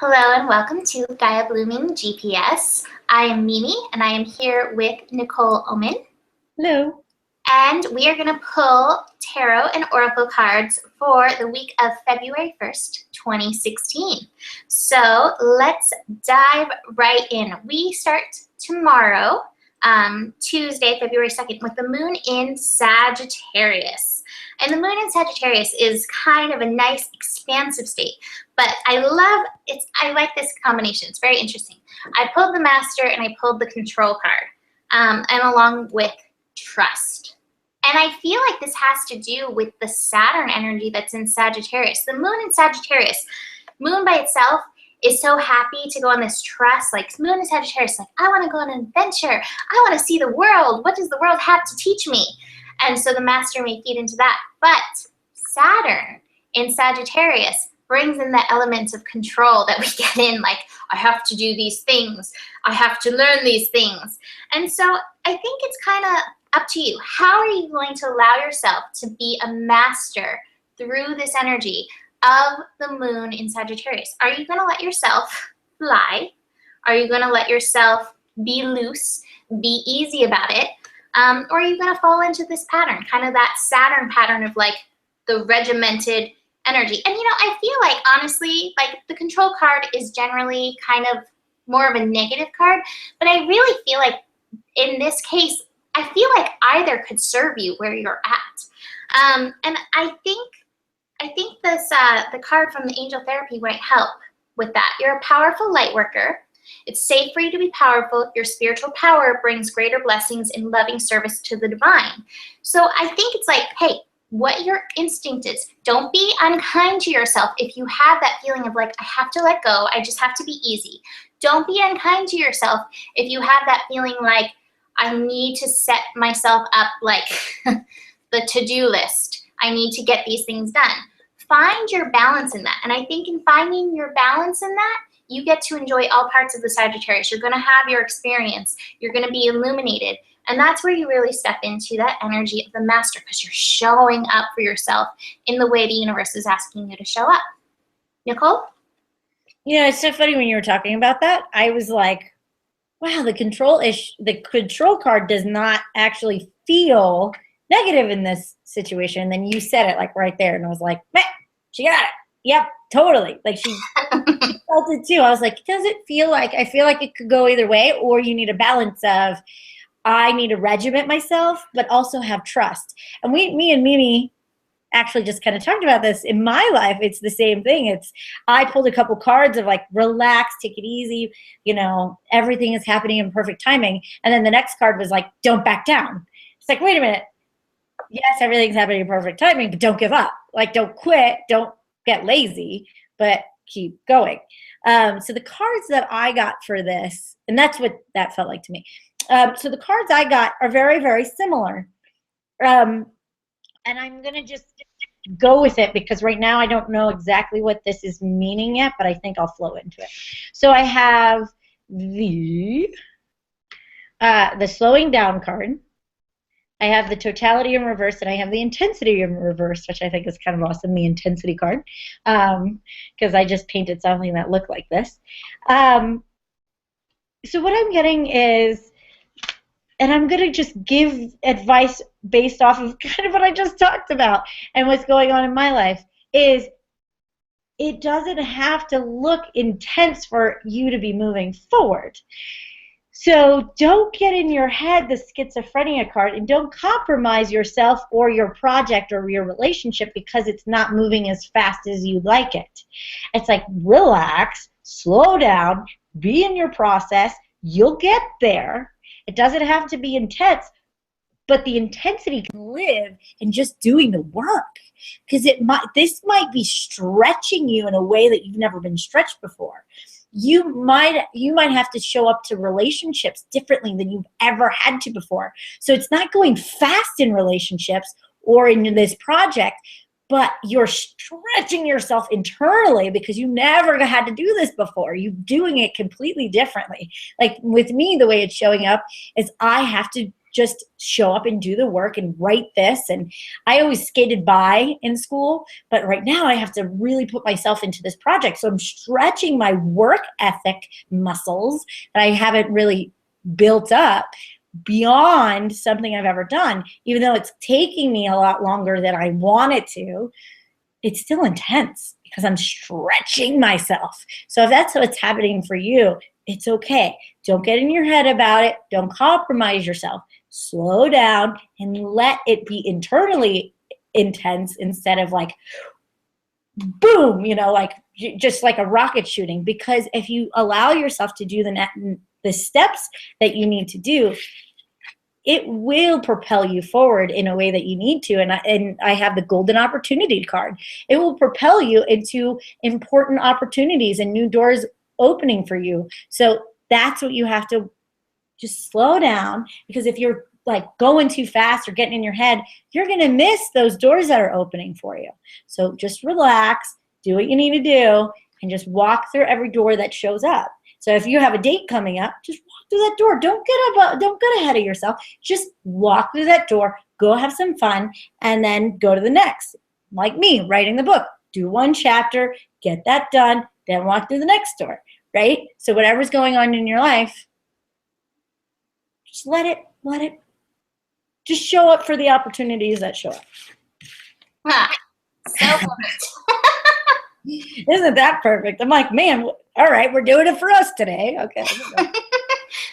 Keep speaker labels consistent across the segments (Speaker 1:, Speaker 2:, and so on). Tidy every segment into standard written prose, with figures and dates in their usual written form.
Speaker 1: Hello and welcome to Gaia Blooming GPS. I am Mimi and I am here with Nicole Oman.
Speaker 2: Hello.
Speaker 1: And we are going to pull tarot and oracle cards for the week of February 1st, 2016. So let's dive right in. We start tomorrow, Tuesday, February 2nd, with the moon in Sagittarius. And the moon in Sagittarius is kind of a nice, expansive state. But I like this combination. It's very interesting. I pulled the Master and I pulled the Control card, and along with Trust. And I feel like this has to do with the Saturn energy that's in Sagittarius. The moon in Sagittarius, moon by itself is so happy to go on this trust. Like moon in Sagittarius, like I want to go on an adventure. I want to see the world. What does the world have to teach me? And so the Master may feed into that. But Saturn in Sagittarius brings in the elements of control that we get in, like I have to do these things. I have to learn these things. And so I think it's kind of up to you. How are you going to allow yourself to be a master through this energy of the moon in Sagittarius? Are you going to let yourself fly? Are you going to let yourself be loose, be easy about it? Or are you going to fall into this pattern, kind of that Saturn pattern of like the regimented energy? And you know, I feel like honestly, like the Control card is generally kind of more of a negative card, but I really feel like in this case, I feel like either could serve you where you're at. And I think this the card from the Angel Therapy might help with that. You're a powerful light worker. It's safe for you to be powerful. Your spiritual power brings greater blessings in loving service to the divine. So I think it's like, hey, what your instinct is. Don't be unkind to yourself if you have that feeling of like, I have to let go. I just have to be easy. Don't be unkind to yourself if you have that feeling like, I need to set myself up like the to-do list. I need to get these things done. Find your balance in that. And I think in finding your balance in that, you get to enjoy all parts of the Sagittarius. You're going to have your experience. You're going to be illuminated. And that's where you really step into that energy of the Master, because you're showing up for yourself in the way the universe is asking you to show up. Nicole?
Speaker 2: You know, it's so funny when you were talking about that. I was like, wow, the control card does not actually feel negative in this situation. And then you said it like right there. And I was like, man, she got it. Yep, totally. Like she felt it too. I was like, does it feel like, I feel like it could go either way, or you need a balance of, I need to regiment myself, but also have trust. And me and Mimi actually just kind of talked about this. In my life, it's the same thing. I pulled a couple cards of like, relax, take it easy. You know, everything is happening in perfect timing. And then the next card was like, don't back down. It's like, wait a minute. Yes, everything's happening in perfect timing, but don't give up. Like, don't quit. Don't get lazy, but keep going. So the cards that I got for this, and that's what that felt like to me. So the cards I got are very, very similar. And I'm going to just go with it because right now I don't know exactly what this is meaning yet, but I think I'll flow into it. So I have the slowing down card. I have the totality in reverse, and I have the intensity in reverse, which I think is kind of awesome, the intensity card, because I just painted something that looked like this. So what I'm getting is, and I'm going to just give advice based off of kind of what I just talked about and what's going on in my life, is it doesn't have to look intense for you to be moving forward. So don't get in your head the schizophrenia card, and don't compromise yourself or your project or your relationship because it's not moving as fast as you'd like it. It's like, relax, slow down, be in your process, you'll get there. It doesn't have to be intense, but the intensity can live in just doing the work, because this might be stretching you in a way that you've never been stretched before. You might have to show up to relationships differently than you've ever had to before. So it's not going fast in relationships or in this project, but you're stretching yourself internally because you never had to do this before. You're doing it completely differently. Like with me, the way it's showing up is I have to just show up and do the work and write this. And I always skated by in school, but right now I have to really put myself into this project. So I'm stretching my work ethic muscles that I haven't really built up beyond something I've ever done. Even though it's taking me a lot longer than I want it to, it's still intense because I'm stretching myself. So if that's what's happening for you, it's okay. Don't get in your head about it. Don't compromise yourself. Slow down and let it be internally intense instead of like, boom, like just like a rocket shooting. Because if you allow yourself to do the steps that you need to do, it will propel you forward in a way that you need to. And I have the golden opportunity card. It will propel you into important opportunities and new doors opening for you. So that's what you have to just slow down, because if you're like going too fast or getting in your head, you're going to miss those doors that are opening for you. So just relax, do what you need to do, and just walk through every door that shows up. So if you have a date coming up, just walk through that door. Don't get ahead of yourself. Just walk through that door, go have some fun, and then go to the next. Like me, writing the book. Do one chapter, get that done, then walk through the next door, right? So whatever's going on in your life, just let it, just show up for the opportunities that show up.
Speaker 1: So perfect.
Speaker 2: Isn't that perfect? I'm like, man, all right, we're doing it for us today. Okay.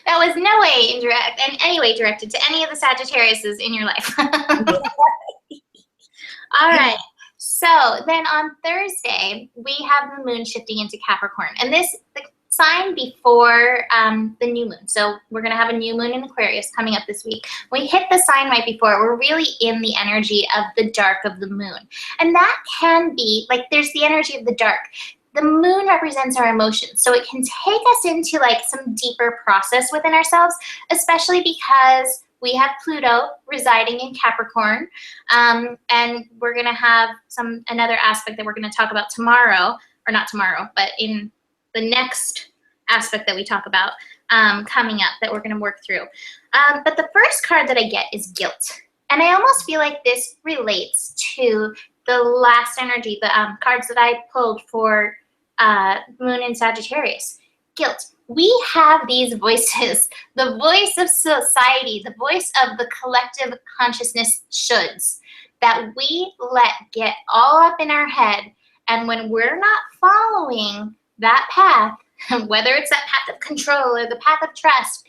Speaker 1: That was no way in any way directed to any of the Sagittariuses in your life. All right. So then on Thursday, we have the moon shifting into Capricorn. And this, the sign before the new moon. So we're going to have a new moon in Aquarius coming up this week. When we hit the sign right before, we're really in the energy of the dark of the moon. And that can be, like, there's the energy of the dark. The moon represents our emotions. So it can take us into like some deeper process within ourselves, especially because we have Pluto residing in Capricorn. And we're going to have another aspect that we're going to talk about tomorrow, or not tomorrow, but in the next aspect that we talk about coming up that we're going to work through. But the first card that I get is guilt. And I almost feel like this relates to the last energy, the cards that I pulled for Moon in Sagittarius. Guilt. We have these voices, the voice of society, the voice of the collective consciousness shoulds that we let get all up in our head. And when we're not following that path, whether it's that path of control or the path of trust,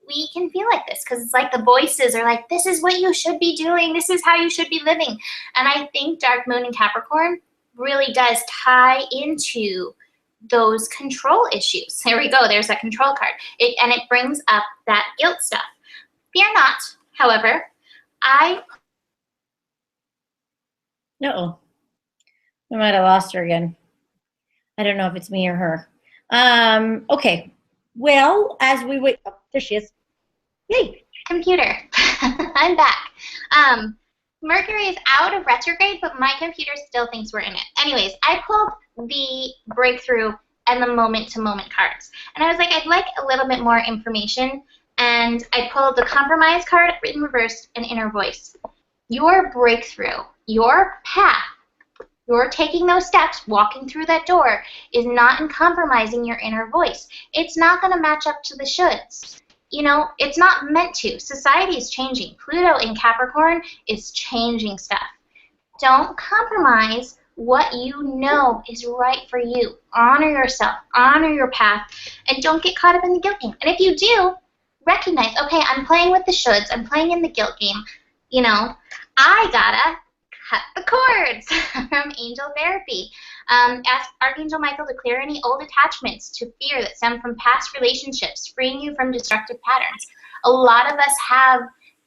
Speaker 1: we can feel like this because it's like the voices are like, this is what you should be doing. This is how you should be living. And I think Dark Moon in Capricorn really does tie into those control issues. There we go. There's that control card. And it brings up that guilt stuff. Fear not, however,
Speaker 2: No. We might have lost her again. I don't know if it's me or her. Okay. Well, as we wait, oh, there she is. Yay.
Speaker 1: Computer. I'm back. Mercury is out of retrograde, but my computer still thinks we're in it. Anyways, I pulled the breakthrough and the moment-to-moment cards. And I was like, I'd like a little bit more information. And I pulled the compromise card in reverse and inner voice. Your breakthrough, your path, you're taking those steps, walking through that door, is not in compromising your inner voice. It's not going to match up to the shoulds. You know, it's not meant to. Society is changing. Pluto in Capricorn is changing stuff. Don't compromise what you know is right for you. Honor yourself. Honor your path. And don't get caught up in the guilt game. And if you do, recognize, okay, I'm playing with the shoulds. I'm playing in the guilt game. You know, I gotta cut the cords from Angel Therapy. Ask Archangel Michael to clear any old attachments to fear that stem from past relationships, freeing you from destructive patterns. A lot of us have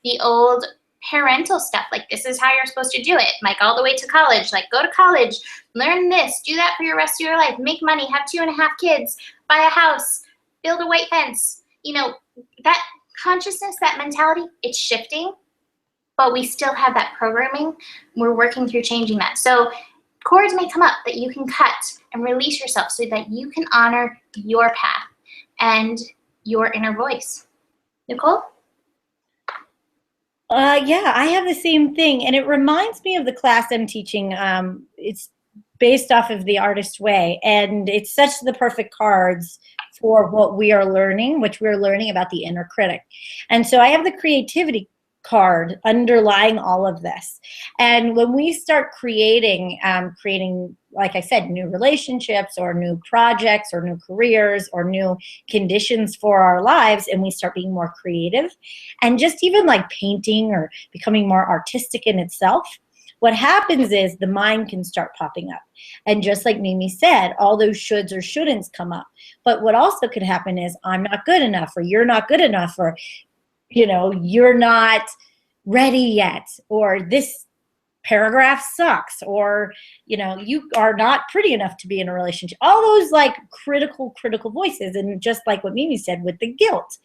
Speaker 1: the old parental stuff, like this is how you're supposed to do it, like all the way to college, like go to college, learn this, do that for your rest of your life, make money, have 2.5 kids, buy a house, build a white fence. You know, that consciousness, that mentality, it's shifting, but we still have that programming. We're working through changing that. So cords may come up that you can cut and release yourself so that you can honor your path and your inner voice. Nicole?
Speaker 2: Yeah, I have the same thing, and it reminds me of the class I'm teaching. It's based off of the Artist Way, and it's such the perfect cards for what we are learning, which we're learning about the inner critic. And so I have the creativity card underlying all of this. And when we start creating, like I said, new relationships or new projects or new careers or new conditions for our lives, and we start being more creative, and just even like painting or becoming more artistic in itself, what happens is the mind can start popping up. And just like Mimi said, all those shoulds or shouldn'ts come up. But what also could happen is I'm not good enough, or you're not good enough, or, you're not ready yet, or this paragraph sucks, or, you are not pretty enough to be in a relationship. All those like critical voices. And just like what Mimi said with the guilt.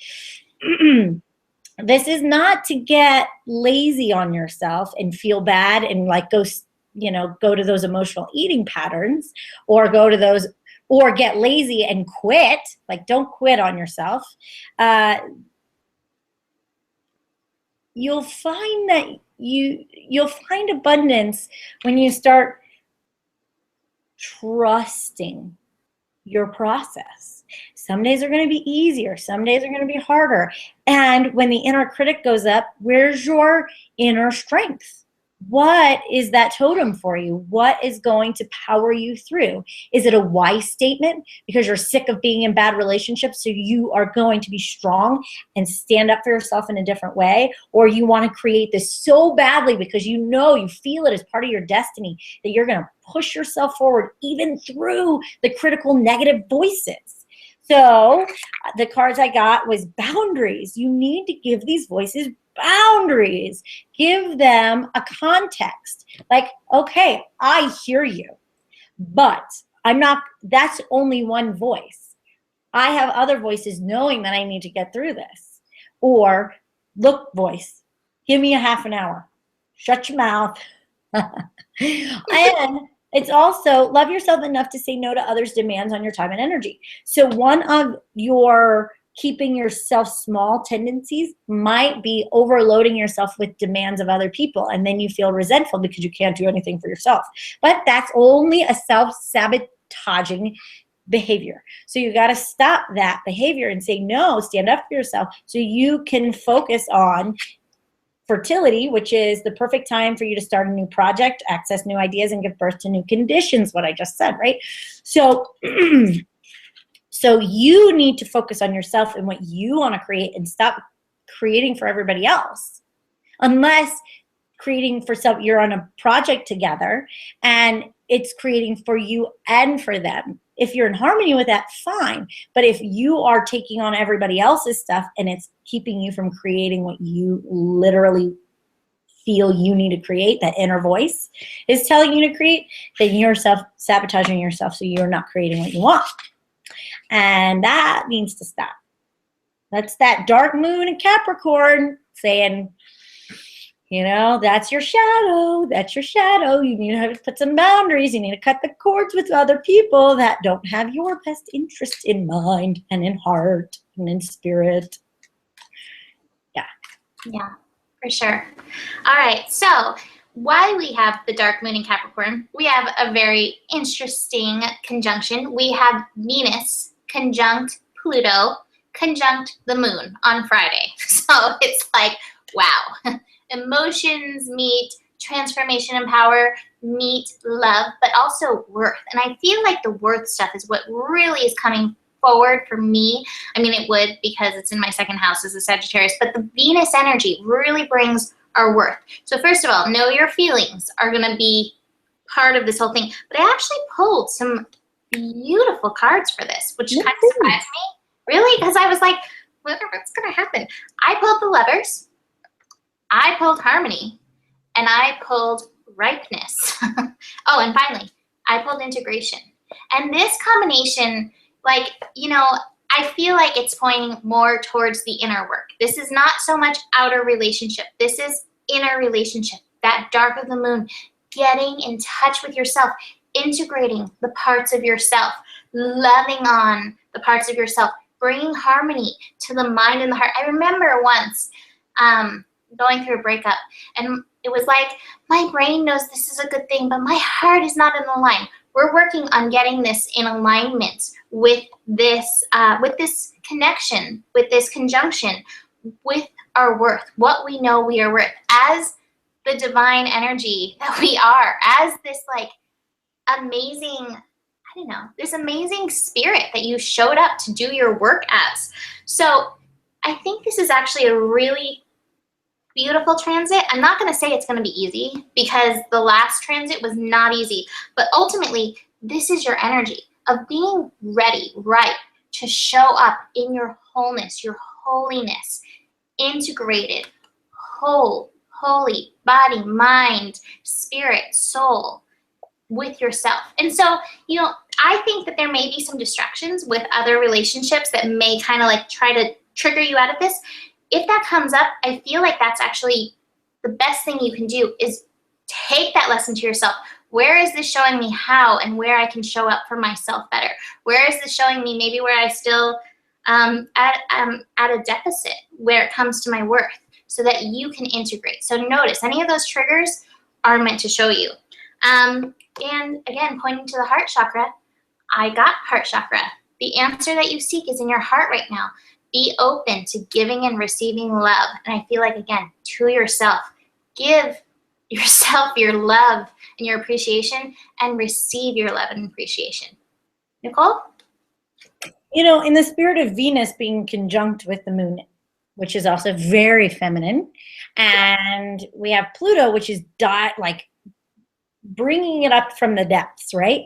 Speaker 2: This is not to get lazy on yourself and feel bad and like go to those emotional eating patterns, or go to those, or get lazy and quit. Like, don't quit on yourself. You'll find that you'll find abundance when you start trusting your process. Some days are going to be easier. Some days are going to be harder. And when the inner critic goes up, where's your inner strength? What is that totem for you? What is going to power you through? Is it a wise statement because you're sick of being in bad relationships, so you are going to be strong and stand up for yourself in a different way? Or you want to create this so badly because you feel it as part of your destiny, that you're going to push yourself forward even through the critical negative voices. So the cards I got was boundaries. You need to give these voices boundaries. Give them a context. Like, okay, I hear you, but that's only one voice. I have other voices knowing that I need to get through this. Or, look, voice, give me a half an hour. Shut your mouth. And it's also love yourself enough to say no to others' demands on your time and energy. So one of your keeping yourself small tendencies might be overloading yourself with demands of other people, and then you feel resentful because you can't do anything for yourself. But that's only a self-sabotaging behavior. So you got to stop that behavior and say no, stand up for yourself, so you can focus on fertility, which is the perfect time for you to start a new project, access new ideas, and give birth to new conditions, what I just said, right? So so you need to focus on yourself and what you want to create, and stop creating for everybody else. Unless creating for self, you're on a project together and it's creating for you and for them. If you're in harmony with that, fine. But if you are taking on everybody else's stuff and it's keeping you from creating what you literally feel you need to create, that inner voice is telling you to create, then you're sabotaging yourself, so you're not creating what you want. And that needs to stop. That's that dark moon in Capricorn saying, that's your shadow. That's your shadow. You need to have to put some boundaries. You need to cut the cords with other people that don't have your best interest in mind and in heart and in spirit.
Speaker 1: Yeah, for sure. All right, so while we have the dark moon in Capricorn, we have a very interesting conjunction. We have Venus conjunct Pluto conjunct the moon on Friday. So it's like, wow. Emotions meet transformation and power, meet love, but also worth. And I feel like the worth stuff is what really is coming forward for me. I mean, it would, because it's in my second house as a Sagittarius, but the Venus energy really brings our worth. So first of all, know your feelings are going to be part of this whole thing. But I actually pulled some beautiful cards for this, which kind of surprised me. Really? Because I was like, what's going to happen? I pulled the Lovers, I pulled Harmony, and I pulled Ripeness. Oh, and finally, I pulled Integration. And this combination, like, I feel like it's pointing more towards the inner work. This is not so much outer relationship. This is inner relationship, that dark of the moon, getting in touch with yourself, integrating the parts of yourself, loving on the parts of yourself, bringing harmony to the mind and the heart. I remember once, going through a breakup, and it was like, my brain knows this is a good thing, but my heart is not in line. We're working on getting this in alignment with this connection, with this conjunction, with our worth, what we know we are worth as the divine energy that we are, as this like amazing, I don't know, this amazing spirit that you showed up to do your work as. So I think this is actually a really beautiful transit. I'm not going to say it's going to be easy, because the last transit was not easy, but ultimately this is your energy of being ready, right, to show up in your wholeness, your holiness, integrated, whole, holy, body, mind, spirit, soul, with yourself. And so, you know, I think that there may be some distractions with other relationships that may kind of like try to trigger you out of this. If that comes up, I feel like that's actually the best thing you can do, is take that lesson to yourself. Where is this showing me how and where I can show up for myself better? Where is this showing me maybe where I still at a deficit where it comes to my worth, so that you can integrate. So notice any of those triggers are meant to show you. And again, pointing to the heart chakra, I got heart chakra. The answer that you seek is in your heart right now. Be open to giving and receiving love. And I feel like, again, to yourself, give yourself your love and your appreciation, and receive your love and appreciation. Nicole?
Speaker 2: You know, in the spirit of Venus being conjunct with the moon, which is also very feminine, and we have Pluto, which is like bringing it up from the depths, right?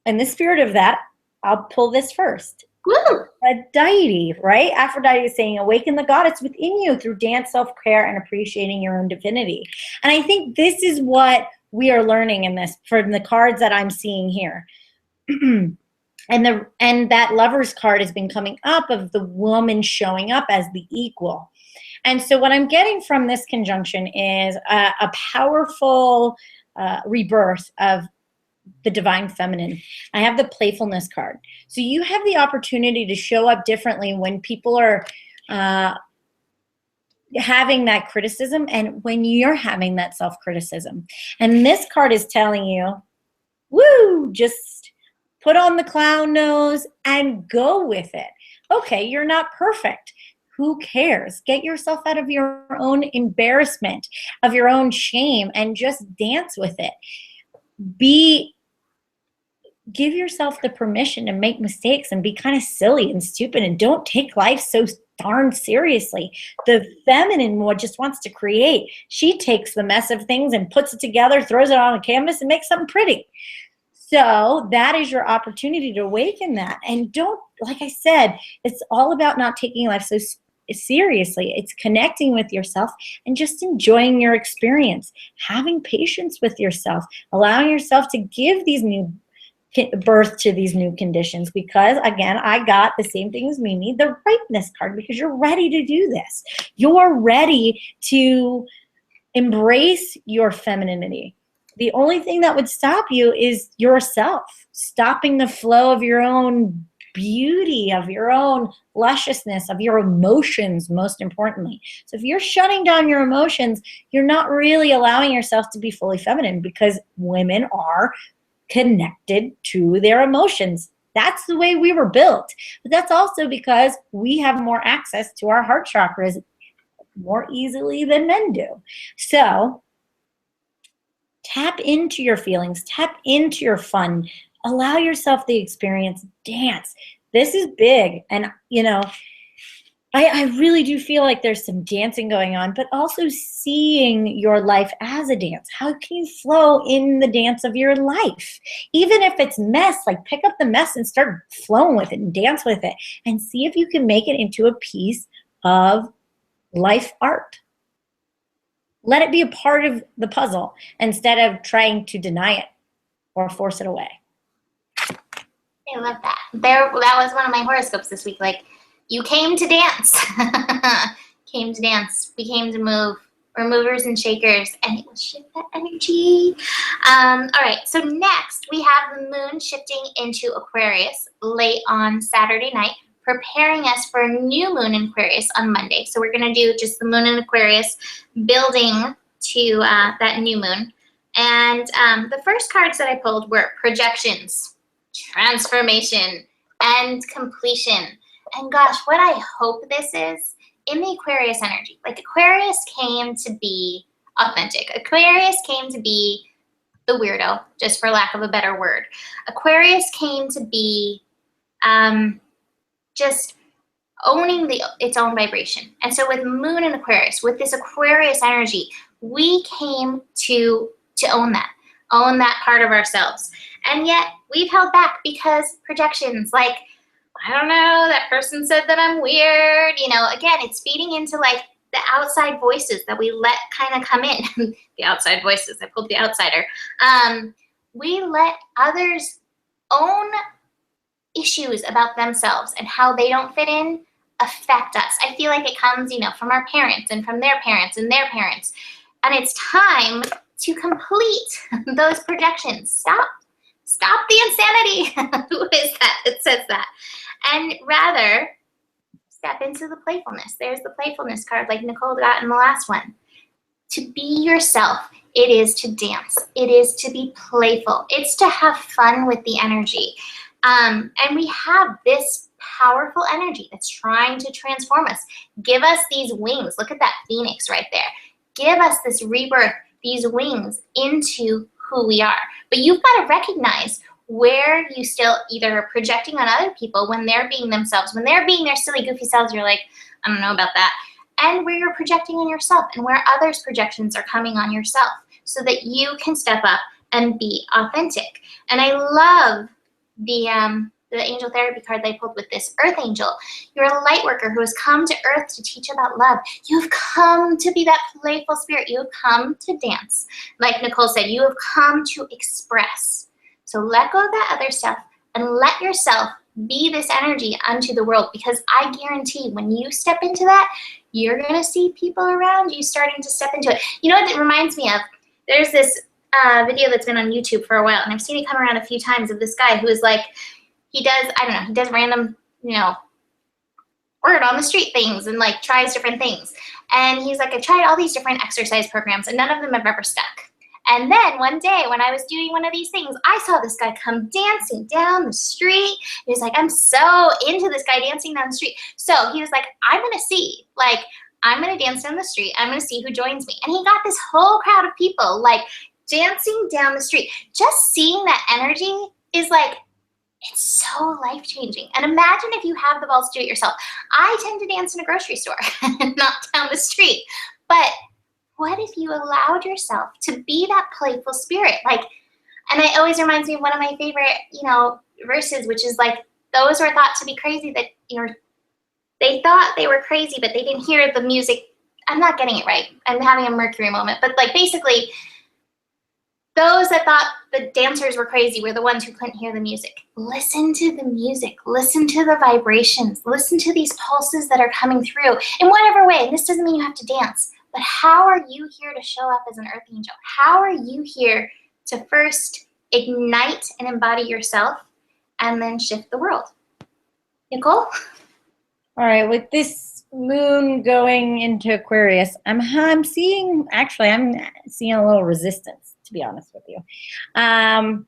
Speaker 2: In the spirit of that, I'll pull this first.
Speaker 1: Woo!
Speaker 2: Aphrodite, right? Aphrodite is saying, awaken the goddess within you through dance, self-care, and appreciating your own divinity. And I think this is what we are learning in this, from the cards that I'm seeing here. And that Lover's card has been coming up, of the woman showing up as the equal. And so what I'm getting from this conjunction is a powerful rebirth of the divine feminine. I have the playfulness card. So you have the opportunity to show up differently when people are having that criticism, and when you're having that self-criticism. And this card is telling you, woo, just put on the clown nose and go with it. Okay, you're not perfect. Who cares? Get yourself out of your own embarrassment, of your own shame, and just dance with it. Give yourself the permission to make mistakes and be kind of silly and stupid, and don't take life so darn seriously. The feminine one just wants to create. She takes the mess of things and puts it together, throws it on a canvas, and makes something pretty. So that is your opportunity to awaken that. And don't, like I said, it's all about not taking life so seriously. It's connecting with yourself and just enjoying your experience, having patience with yourself, allowing yourself to give these new birth to these new conditions. Because again, I got the same thing as Mimi, the ripeness card, because you're ready to do this. You're ready to embrace your femininity. The only thing that would stop you is yourself, stopping the flow of your own beauty, of your own lusciousness, of your emotions, most importantly. So if you're shutting down your emotions, you're not really allowing yourself to be fully feminine, because women are connected to their emotions. That's the way we were built. But that's also because we have more access to our heart chakras more easily than men do. So tap into your feelings, tap into your fun, allow yourself the experience, dance. This is big. And, you know, I really do feel like there's some dancing going on, but also seeing your life as a dance. How can you flow in the dance of your life? Even if it's mess, like pick up the mess and start flowing with it and dance with it, and see if you can make it into a piece of life art. Let it be a part of the puzzle instead of trying to deny it or force it away.
Speaker 1: I love that. That was one of my horoscopes this week. Like, you came to dance. Came to dance. We came to move. We're movers and shakers, and it will shift that energy. All right, so next we have the moon shifting into Aquarius late on Saturday night preparing us for a new moon in Aquarius on Monday. So we're going to do just the moon in Aquarius, building to that new moon. And the first cards that I pulled were projections, transformation, and completion. And gosh, what I hope this is in the Aquarius energy. Like Aquarius came to be authentic. Aquarius came to be the weirdo, just for lack of a better word. Aquarius came to be just owning its own vibration. And so with Moon and Aquarius, with this Aquarius energy, we came to own that part of ourselves. And yet we've held back because projections, like, I don't know, that person said that I'm weird. You know, again, it's feeding into like the outside voices that we let kind of come in. The outside voices, I pulled the outsider. We let others own issues about themselves and how they don't fit in affect us. I feel like it comes, you know, from our parents and from their parents and their parents. And it's time to complete those projections. Stop the insanity. Who is that that says that? And rather step into the playfulness. There's the playfulness card like Nicole got in the last one. To be yourself, it is to dance. It is to be playful. It's to have fun with the energy. And we have this powerful energy that's trying to transform us. Give us these wings. Look at that phoenix right there. Give us this rebirth, these wings into who we are. But you've got to recognize where you still either are projecting on other people when they're being themselves, when they're being their silly, goofy selves, you're like, I don't know about that. And where you're projecting on yourself and where others' projections are coming on yourself so that you can step up and be authentic. And I love the angel therapy card that I pulled with this Earth Angel. You're a light worker who has come to Earth to teach about love. You've come to be that playful spirit. You have come to dance. Like Nicole said, you have come to express. So let go of that other stuff and let yourself be this energy unto the world, because I guarantee when you step into that, you're going to see people around you starting to step into it. You know what it reminds me of? There's this video that's been on YouTube for a while, and I've seen it come around a few times, of this guy who is like, he does random, you know, word on the street things and like tries different things. And he's like, I tried all these different exercise programs and none of them have ever stuck. And then one day when I was doing one of these things, I saw this guy come dancing down the street. He was like, I'm so into this guy dancing down the street. So he was like, I'm going to see, like, I'm going to dance down the street. I'm going to see who joins me. And he got this whole crowd of people like dancing down the street. Just seeing that energy is like, it's so life-changing. And imagine if you have the balls to do it yourself. I tend to dance in a grocery store and not down the street. But what if you allowed yourself to be that playful spirit? Like, and it always reminds me of one of my favorite, you know, verses, which is like, those were thought to be crazy that, you know, they thought they were crazy, but they didn't hear the music. I'm not getting it right. I'm having a Mercury moment. But like basically, those that thought the dancers were crazy were the ones who couldn't hear the music. Listen to the music. Listen to the vibrations. Listen to these pulses that are coming through in whatever way. And this doesn't mean you have to dance. But how are you here to show up as an Earth Angel? How are you here to first ignite and embody yourself and then shift the world? Nicole?
Speaker 2: All right, with this moon going into Aquarius, I'm seeing a little resistance, to be honest with you. How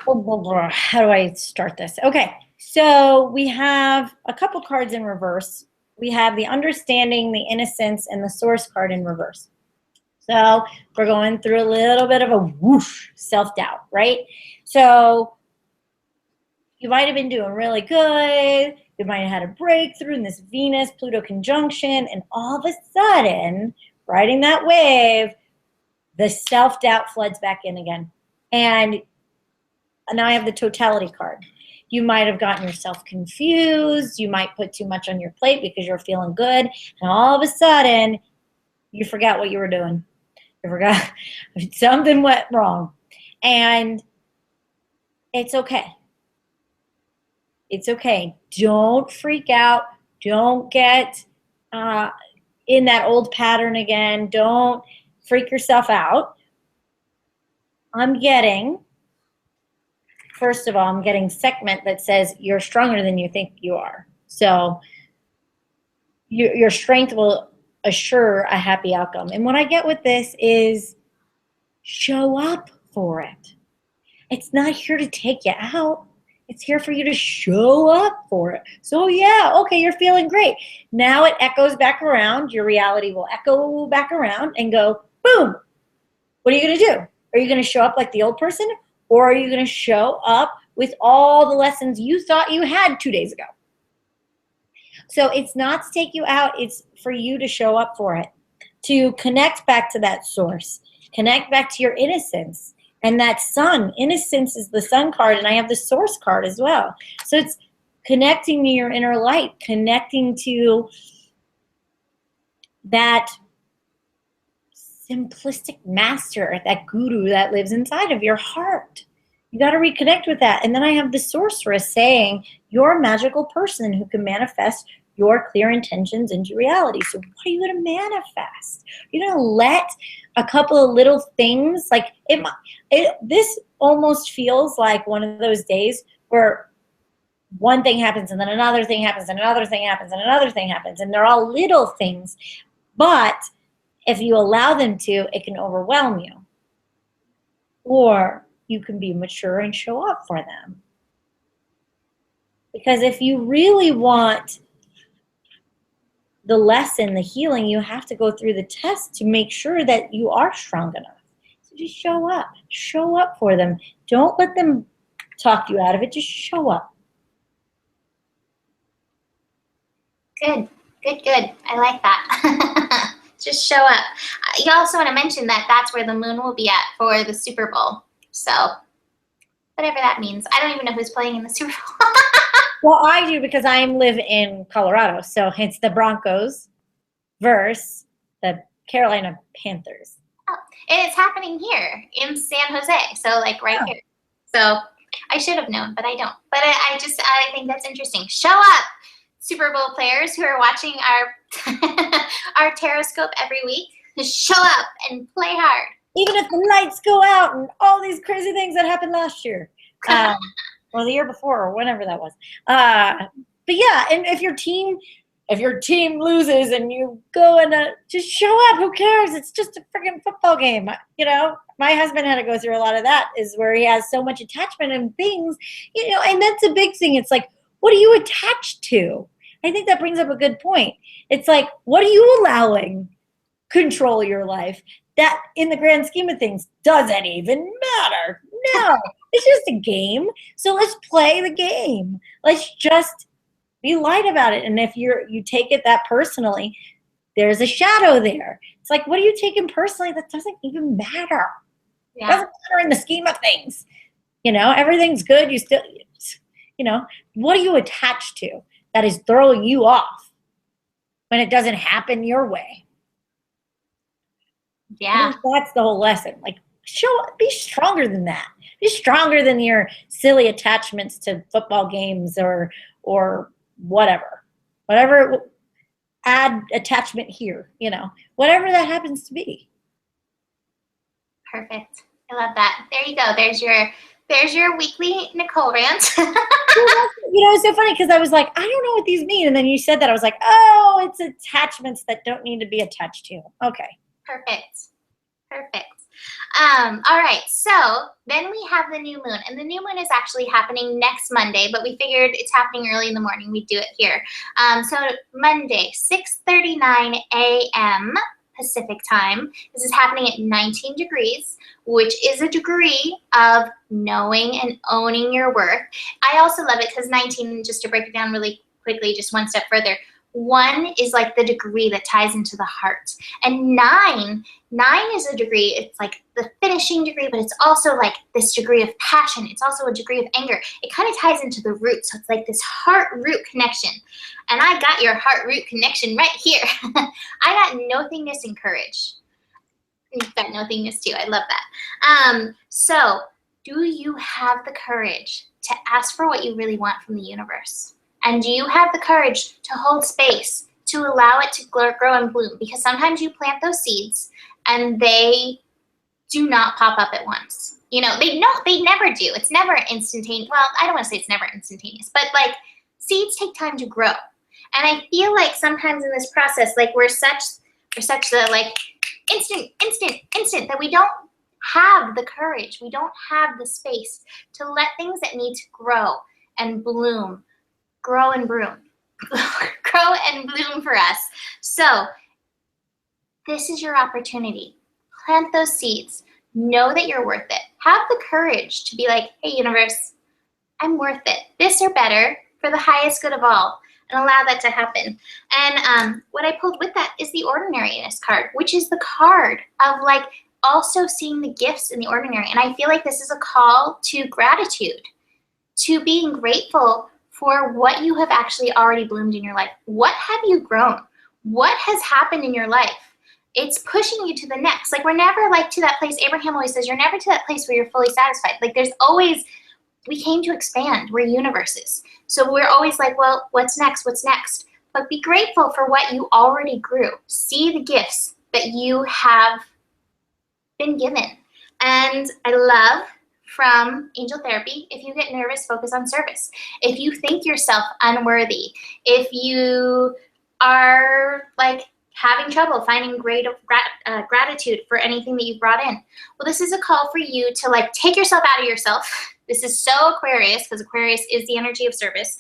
Speaker 2: do I start this? Okay, so we have a couple cards in reverse. We have the understanding, the innocence, and the source card in reverse. So we're going through a little bit of a whoosh, self-doubt, right? So you might have been doing really good. You might have had a breakthrough in this Venus-Pluto conjunction, and all of a sudden, riding that wave, the self-doubt floods back in again. And now I have the totality card. You might have gotten yourself confused. You might put too much on your plate because you're feeling good. And all of a sudden, you forgot what you were doing. You forgot something went wrong. And it's okay. It's okay. Don't freak out. Don't get in that old pattern again. Don't freak yourself out. I'm getting first of all, I'm getting segment that says you're stronger than you think you are. So your strength will assure a happy outcome. And what I get with this is show up for it. It's not here to take you out. It's here for you to show up for it. So yeah, okay, you're feeling great. Now it echoes back around. Your reality will echo back around and go, boom. What are you going to do? Are you going to show up like the old person? Or are you going to show up with all the lessons you thought you had 2 days ago? So it's not to take you out. It's for you to show up for it, to connect back to that source, connect back to your innocence. And that sun, innocence is the sun card, and I have the source card as well. So it's connecting to your inner light, connecting to that simplistic master, that guru that lives inside of your heart. You got to reconnect with that. And then I have the sorceress saying, you're a magical person who can manifest your clear intentions into reality. So what are you going to manifest? You're going to let a couple of little things, like this almost feels like one of those days where one thing happens and then another thing happens and another thing happens and another thing happens. And they're all little things. But if you allow them to, it can overwhelm you. Or you can be mature and show up for them. Because if you really want the lesson, the healing, you have to go through the test to make sure that you are strong enough. So just show up. Show up for them. Don't let them talk you out of it. Just show up.
Speaker 1: Good. I like that. Just show up. You also want to mention that that's where the moon will be at for the Super Bowl. So whatever that means. I don't even know who's playing in the Super Bowl.
Speaker 2: Well, I do because I live in Colorado. So it's the Broncos versus the Carolina Panthers.
Speaker 1: Oh, and it's happening here in San Jose. So like right here. So I should have known, but I don't. But I think that's interesting. Show up, Super Bowl players who are watching our our Taroscope every week. Just show up and play hard.
Speaker 2: Even if the lights go out and all these crazy things that happened last year. Or the year before, or whenever that was. But yeah, and if your team loses and you go and just show up, who cares? It's just a freaking football game. You know, my husband had to go through a lot of that, is where he has so much attachment and things, you know, and that's a big thing. It's like, what are you attached to? I think that brings up a good point. It's like, what are you allowing control your life? That, in the grand scheme of things, doesn't even matter. No, it's just a game. So let's play the game. Let's just be light about it. And if you take it that personally, there's a shadow there. It's like, what are you taking personally? That doesn't even matter.
Speaker 1: Yeah.
Speaker 2: It doesn't matter in the scheme of things. You know, everything's good. You still, you know, what are you attached to that is throwing you off when it doesn't happen your way?
Speaker 1: Yeah.
Speaker 2: That's the whole lesson. Like, be stronger than that. Be stronger than your silly attachments to football games or whatever. Add attachment here, you know, whatever that happens to be.
Speaker 1: Perfect. I love that. There you go. There's your weekly Nicole rant.
Speaker 2: You know, it's so funny because I was like, I don't know what these mean. And then you said that. I was like, oh, it's attachments that don't need to be attached to. Okay.
Speaker 1: Perfect. All right, so then we have the new moon, and the new moon is actually happening next Monday, but we figured it's happening early in the morning. We do it here. So Monday, 6:39 a.m. Pacific time. This is happening at 19 degrees, which is a degree of knowing and owning your worth. I also love it because 19, just to break it down really quickly, just one step further, 1 is like the degree that ties into the heart. And 9 is a degree, it's like the finishing degree, but it's also like this degree of passion. It's also a degree of anger. It kind of ties into the root. So it's like this heart-root connection. And I got your heart-root connection right here. I got nothingness and courage. You've got nothingness too. I love that. So do you have the courage to ask for what you really want from the universe? And do you have the courage to hold space, to allow it to grow and bloom? Because sometimes you plant those seeds and they do not pop up at once. You know, they never do. It's never instantaneous. Well, I don't want to say it's never instantaneous, but like seeds take time to grow. And I feel like sometimes in this process, like we're such the like instant that we don't have the courage, we don't have the space to let things that need to grow and bloom, grow and bloom, grow and bloom for us. So this is your opportunity. Plant those seeds. Know that you're worth it. Have the courage to be like, hey, universe, I'm worth it. This or better for the highest good of all. And allow that to happen. And what I pulled with that is the ordinariness card, which is the card of like also seeing the gifts in the ordinary. And I feel like this is a call to gratitude, to being grateful for what you have actually already bloomed in your life. What have you grown? What has happened in your life? It's pushing you to the next. Like we're never like to that place. Abraham always says, you're never to that place where you're fully satisfied. Like there's always, we came to expand. We're universes. So we're always like, well, what's next? What's next? But be grateful for what you already grew. See the gifts that you have been given. And I love from Angel Therapy, if you get nervous, focus on service. If you think yourself unworthy, if you are like having trouble finding gratitude for anything that you've brought in, well, this is a call for you to like take yourself out of yourself. This is so Aquarius, because Aquarius is the energy of service.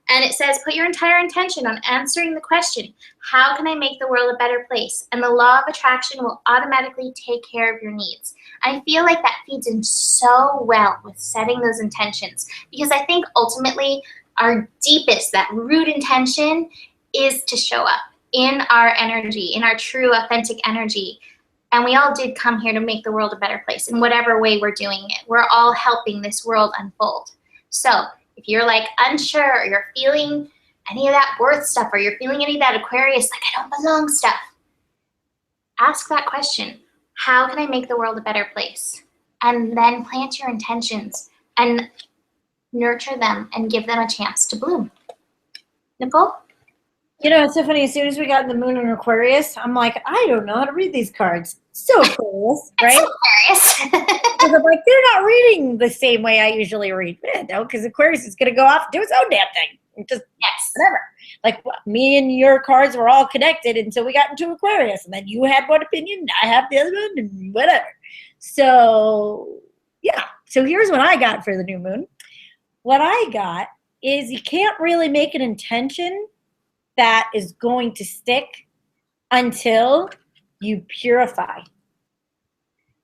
Speaker 1: And it says, put your entire intention on answering the question, how can I make the world a better place? And the law of attraction will automatically take care of your needs. I feel like that feeds in so well with setting those intentions, because I think ultimately our deepest, that root intention is to show up in our energy, in our true authentic energy. And we all did come here to make the world a better place in whatever way we're doing it. We're all helping this world unfold. So if you're like unsure, or you're feeling any of that worth stuff, or you're feeling any of that Aquarius, like I don't belong stuff, ask that question. How can I make the world a better place? And then plant your intentions and nurture them and give them a chance to bloom. Nicole?
Speaker 2: You know, it's so funny. As soon as we got in the moon in Aquarius, I'm like, I don't know how to read these cards. So Aquarius, right?
Speaker 1: It's so Aquarius.
Speaker 2: Because I'm like, they're not reading the same way I usually read. No, because Aquarius is going to go off and do its own damn thing. Just whatever. Like me and your cards were all connected until we got into Aquarius. And then you had one opinion, I have the other one, and whatever. So, yeah. So here's what I got for the new moon. What I got is you can't really make an intention that is going to stick until you purify.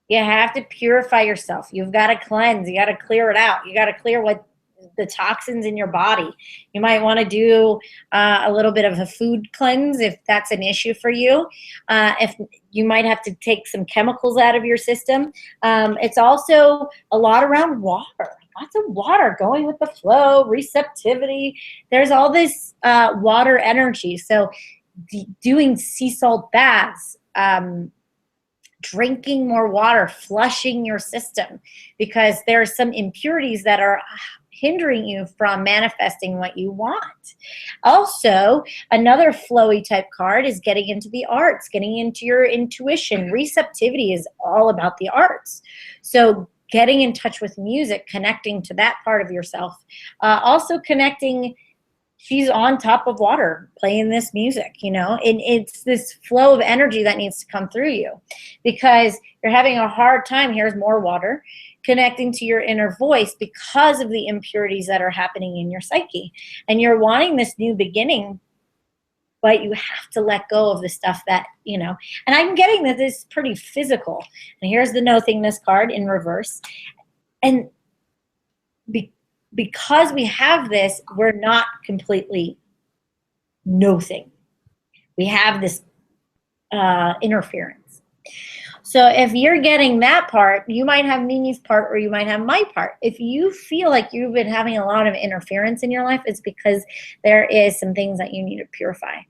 Speaker 2: You have to purify yourself. You've got to cleanse. You got to clear it out. You got to clear what the toxins in your body. You might want to do a little bit of a food cleanse if that's an issue for you. If you might have to take some chemicals out of your system. It's also a lot around water. Lots of water, going with the flow, receptivity. There's all this water energy. So doing sea salt baths, drinking more water, flushing your system, because there are some impurities that are hindering you from manifesting what you want. Also, another flowy type card is getting into the arts, getting into your intuition. Receptivity is all about the arts. So getting in touch with music, connecting to that part of yourself. Also connecting, she's on top of water playing this music, you know, and it's this flow of energy that needs to come through you, because you're having a hard time, here's more water, connecting to your inner voice because of the impurities that are happening in your psyche. And you're wanting this new beginning, but you have to let go of the stuff that, you know, and I'm getting that this is pretty physical. And here's the nothingness card in reverse. And because we have this, we're not completely nothing. We have this interference. So if you're getting that part, you might have Mimi's part or you might have my part. If you feel like you've been having a lot of interference in your life, it's because there is some things that you need to purify.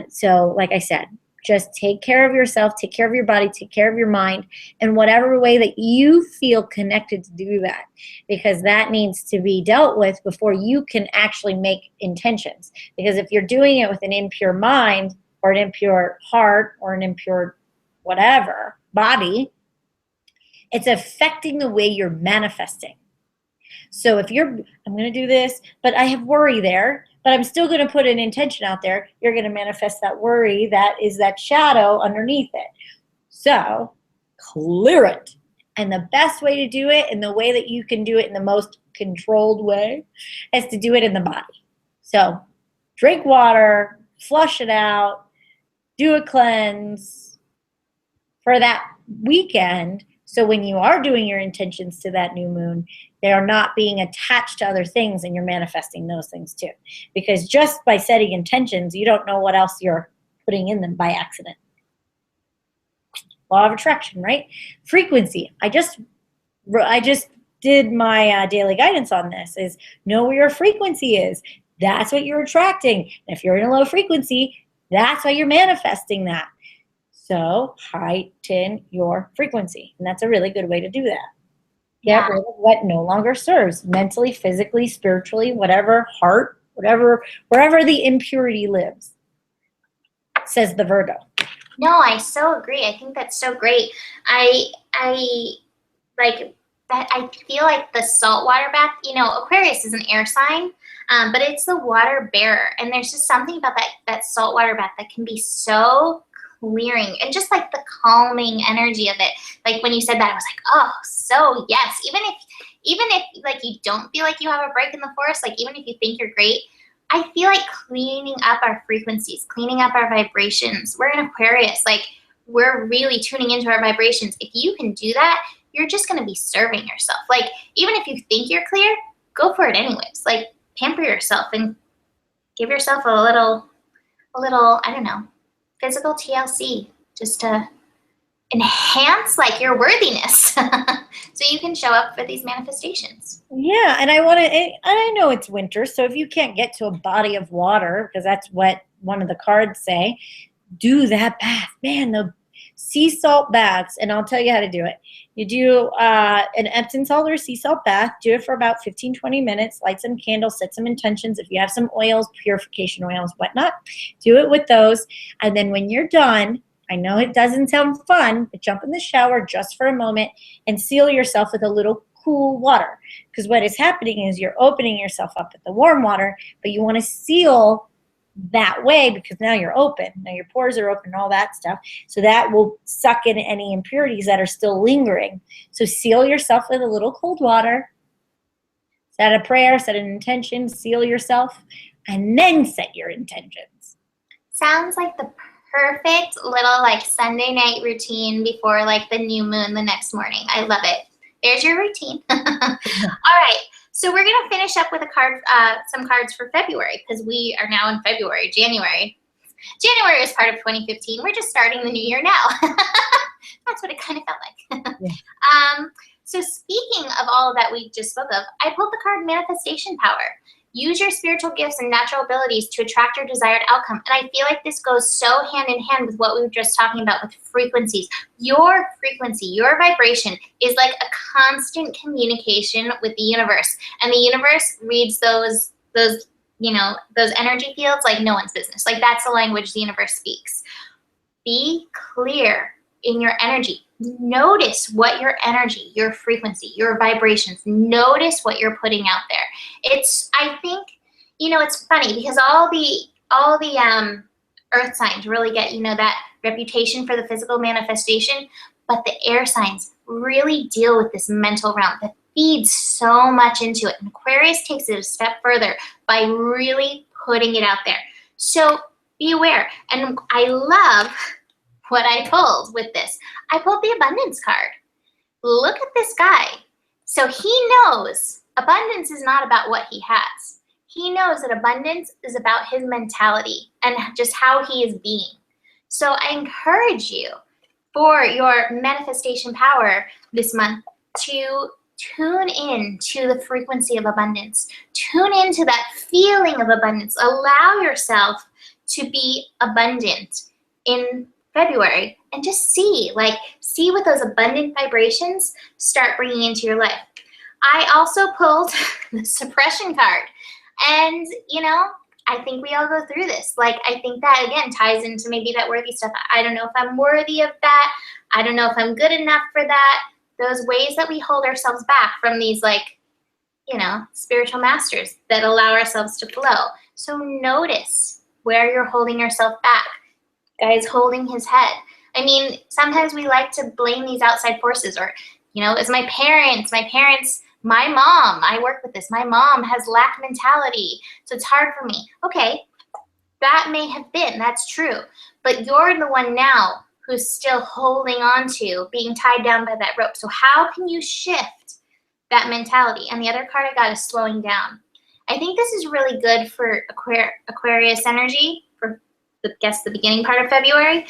Speaker 2: So like I said, just take care of yourself, take care of your body, take care of your mind, in whatever way that you feel connected to do that, because that needs to be dealt with before you can actually make intentions. Because if you're doing it with an impure mind or an impure heart or an impure whatever body, It's affecting the way you're manifesting. So if I'm going to do this, but I have worry there, but I'm still going to put an intention out there, you're going to manifest that worry that is that shadow underneath it. So clear it. And the best way to do it, and the way that you can do it in the most controlled way, is to do it in the body. So drink water, flush it out, do a cleanse for that weekend. So when you are doing your intentions to that new moon, they are not being attached to other things, and you're manifesting those things too. Because just by setting intentions, you don't know what else you're putting in them by accident. Law of attraction, right? Frequency. I just did my daily guidance on this, is know where your frequency is. That's what you're attracting. And if you're in a low frequency, that's how you're manifesting that. So heighten your frequency. And that's a really good way to do that. Get rid of what no longer serves, mentally, physically, spiritually, whatever, heart, whatever, wherever the impurity lives, says the Virgo.
Speaker 1: No, I so agree. I think that's so great. I like that. I feel like the saltwater bath, Aquarius is an air sign, but it's the water bearer. And there's just something about that saltwater bath that can be so clearing, and just like the calming energy of it. Like when you said that, I was like, oh, so yes. Even if like you don't feel like you have a break in the forest, like even if you think you're great, I feel like cleaning up our frequencies, cleaning up our vibrations. We're in Aquarius, like we're really tuning into our vibrations. If you can do that, you're just going to be serving yourself. Like even if you think you're clear, go for it anyways. Like pamper yourself and give yourself a little, I don't know, physical TLC, just to enhance like your worthiness so you can show up for these manifestations.
Speaker 2: Yeah, and I know it's winter, so if you can't get to a body of water, because that's what one of the cards say, do that bath. Man, the sea salt baths, and I'll tell you how to do it. You do an Epsom salt or sea salt bath, do it for about 15, 20 minutes, light some candles, set some intentions. If you have some oils, purification oils, whatnot, do it with those. And then when you're done, I know it doesn't sound fun, but jump in the shower just for a moment and seal yourself with a little cool water. Because what is happening is you're opening yourself up with the warm water, but you want to seal that way because now you're open. Now your pores are open and all that stuff. So that will suck in any impurities that are still lingering. So seal yourself with a little cold water. Set a prayer, set an intention, seal yourself, and then set your intentions.
Speaker 1: Sounds like the perfect little like Sunday night routine before like the new moon the next morning. I love it. There's your routine. All right. So we're going to finish up with some cards for February, because we are now in February. January is part of 2015. We're just starting the new year now. That's what it kind of felt like. Yeah. So speaking of all that we just spoke of, I pulled the card Manifestation Power. Use your spiritual gifts and natural abilities to attract your desired outcome. And I feel like this goes so hand in hand with what we were just talking about with frequencies. Your frequency, your vibration is like a constant communication with the universe. And the universe reads those energy fields like no one's business. Like that's the language the universe speaks. Be clear in your energy. Notice what your energy, your frequency, your vibrations, notice what you're putting out there. I think, it's funny because all the earth signs really get, that reputation for the physical manifestation, but the air signs really deal with this mental realm that feeds so much into it. And Aquarius takes it a step further by really putting it out there. So be aware. And I love what I pulled with this. I pulled the abundance card. Look at this guy. So he knows abundance is not about what he has. He knows that abundance is about his mentality and just how he is being. So I encourage you for your manifestation power this month to tune in to the frequency of abundance. Tune into that feeling of abundance. Allow yourself to be abundant in February and just see what those abundant vibrations start bringing into your life. I also pulled the suppression card, and I think we all go through this. I think that again ties into maybe that worthy stuff. I don't know if I'm worthy of that. I don't know if I'm good enough for that. those ways that we hold ourselves back from these, like, spiritual masters that allow ourselves to flow. So notice where you're holding yourself back. Guy's holding his head. I mean, sometimes we like to blame these outside forces, or, it's my parents, my mom, I work with this, my mom has lack mentality, so it's hard for me. Okay, that may have been, that's true, but you're the one now who's still holding on to being tied down by that rope. So how can you shift that mentality? And the other card I got is slowing down. I think this is really good for Aquarius energy, for the beginning part of February,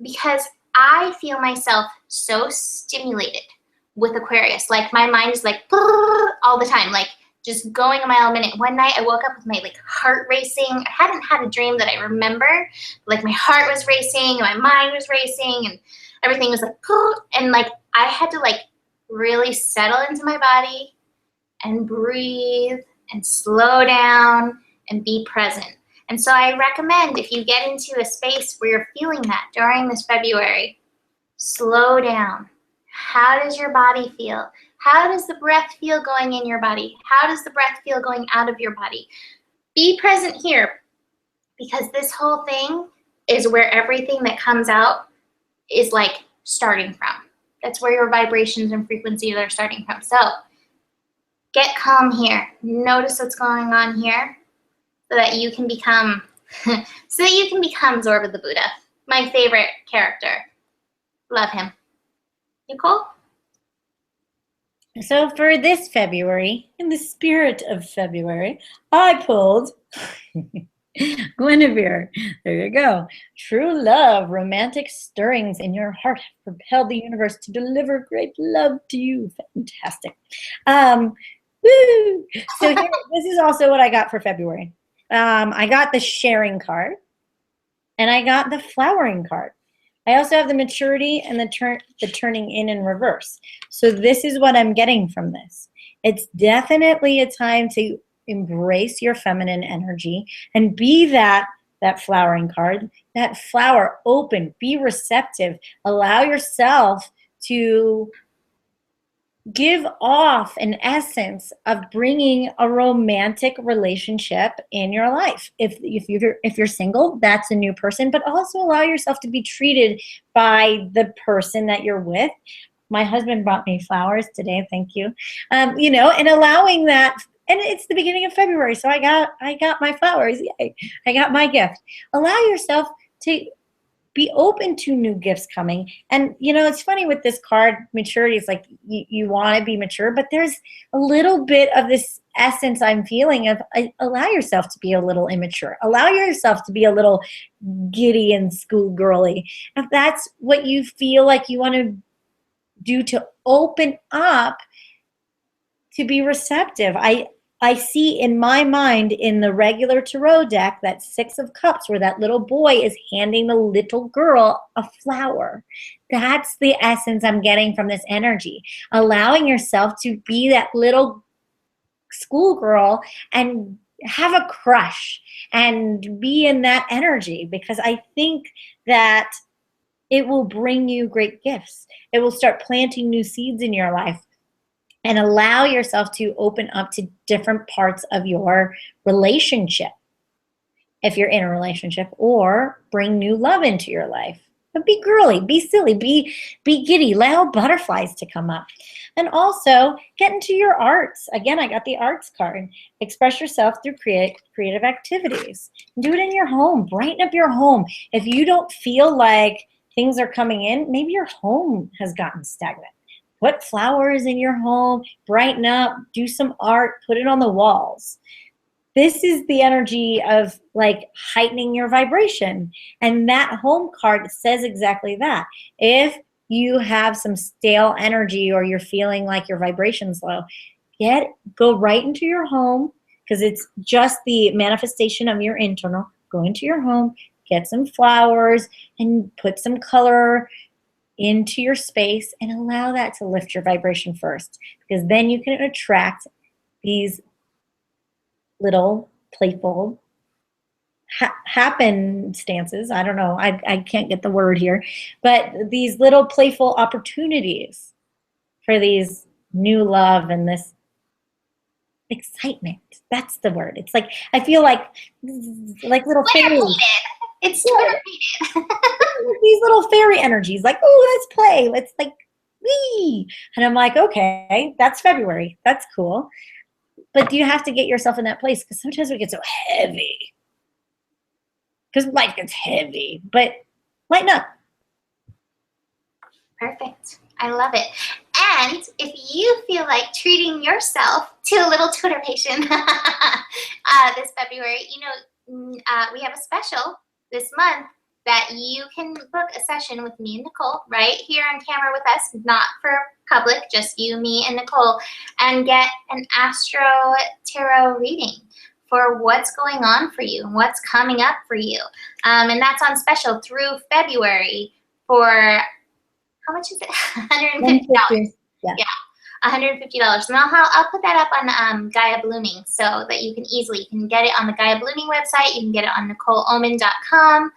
Speaker 1: because I feel myself so stimulated with Aquarius. Like, my mind is like all the time, like just going a mile a minute. One night I woke up with my heart racing. I hadn't had a dream that I remember. Like, my heart was racing and my mind was racing and everything was like, and I had to really settle into my body and breathe and slow down and be present. And so I recommend, if you get into a space where you're feeling that during this February, slow down. How does your body feel? How does the breath feel going in your body? How does the breath feel going out of your body? Be present here, because this whole thing is where everything that comes out is starting from. That's where your vibrations and frequencies are starting from. So get calm here. Notice what's going on here, so that you can become Zorba the Buddha, my favorite character. Love him. Nicole?
Speaker 2: So for this February, in the spirit of February, I pulled Guinevere. There you go. True love, romantic stirrings in your heart have propelled the universe to deliver great love to you. Fantastic. Woo! So here, this is also what I got for February. I got the sharing card, and I got the flowering card. I also have the maturity and the turning in reverse. So this is what I'm getting from this. It's definitely a time to embrace your feminine energy and be that flowering card, that flower, open, be receptive, allow yourself to give off an essence of bringing a romantic relationship in your life. If you're single, that's a new person, but also allow yourself to be treated by the person that you're with. My husband brought me flowers today, thank you. And allowing that, and it's the beginning of February, so I got my flowers, yay. I got my gift. Allow yourself to be open to new gifts coming. And, it's funny with this card, maturity, it's like you want to be mature, but there's a little bit of this essence I'm feeling of allow yourself to be a little immature. Allow yourself to be a little giddy and schoolgirly. If that's what you feel like you want to do to open up, to be receptive. I see in my mind in the regular tarot deck that Six of Cups, where that little boy is handing the little girl a flower. That's the essence I'm getting from this energy. Allowing yourself to be that little schoolgirl and have a crush and be in that energy, because I think that it will bring you great gifts. It will start planting new seeds in your life. And allow yourself to open up to different parts of your relationship, if you're in a relationship, or bring new love into your life. But be girly, be silly, be giddy, allow butterflies to come up. And also get into your arts. Again, I got the arts card. Express yourself through creative activities. Do it in your home. Brighten up your home. If you don't feel like things are coming in, maybe your home has gotten stagnant. Put flowers in your home, brighten up, do some art, put it on the walls. This is the energy of heightening your vibration. And that home card says exactly that. If you have some stale energy or you're feeling like your vibration's low, go right into your home, because it's just the manifestation of your internal. Go into your home, get some flowers, and put some color into your space and allow that to lift your vibration first, because then you can attract these little playful happenstances. I don't know. I can't get the word here, but these little playful opportunities for these new love and this excitement. That's the word. It's like I feel like little
Speaker 1: Twitter
Speaker 2: fairies.
Speaker 1: hated. It's Twitter hated.
Speaker 2: These little fairy energies, like, oh, let's play. Let's like, wee. And I'm like, okay, that's February. That's cool. But you have to get yourself in that place because sometimes we get so heavy. Because life gets heavy. But lighten up.
Speaker 1: Perfect. I love it. And if you feel like treating yourself to a little Twitter patient this February, you know, we have a special this month that you can book a session with me and Nicole right here on camera with us, not for public, just you, me, and Nicole, and get an Astro Tarot reading for what's going on for you and what's coming up for you. And that's on special through February for, how much is it? $150.
Speaker 2: Yeah.
Speaker 1: $150. And I'll put that up on Gaia Blooming so that you can get it on the Gaia Blooming website. You can get it on NicoleOman.com.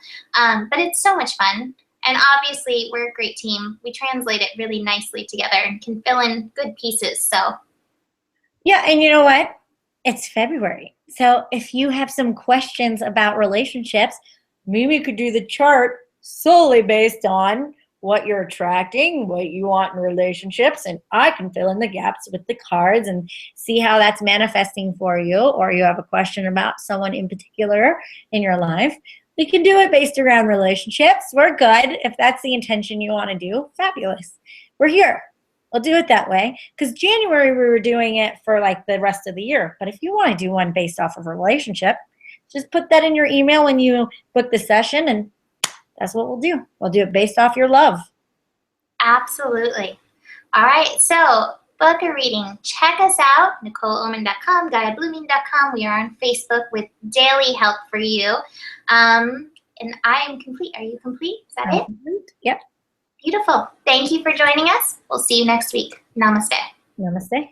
Speaker 1: But it's so much fun. And obviously, we're a great team. We translate it really nicely together and can fill in good pieces. So,
Speaker 2: yeah, and you know what? It's February. So if you have some questions about relationships, maybe you could do the chart solely based on what you're attracting, what you want in relationships, and I can fill in the gaps with the cards and see how that's manifesting for you, or you have a question about someone in particular in your life. We can do it based around relationships. We're good. If that's the intention you want to do, fabulous. We're here. We'll do it that way. Because January, we were doing it for like the rest of the year. But if you want to do one based off of a relationship, just put that in your email when you book the session, and that's what we'll do. We'll do it based off your love.
Speaker 1: absolutely. All right, so book a reading. Check us out, NicoleOman.com, GaiaBlooming.com. We are on Facebook with daily help for you. And I am complete. Are you complete? Is that it?
Speaker 2: Yep.
Speaker 1: Beautiful. Thank you for joining us. We'll see you next week. Namaste.
Speaker 2: Namaste.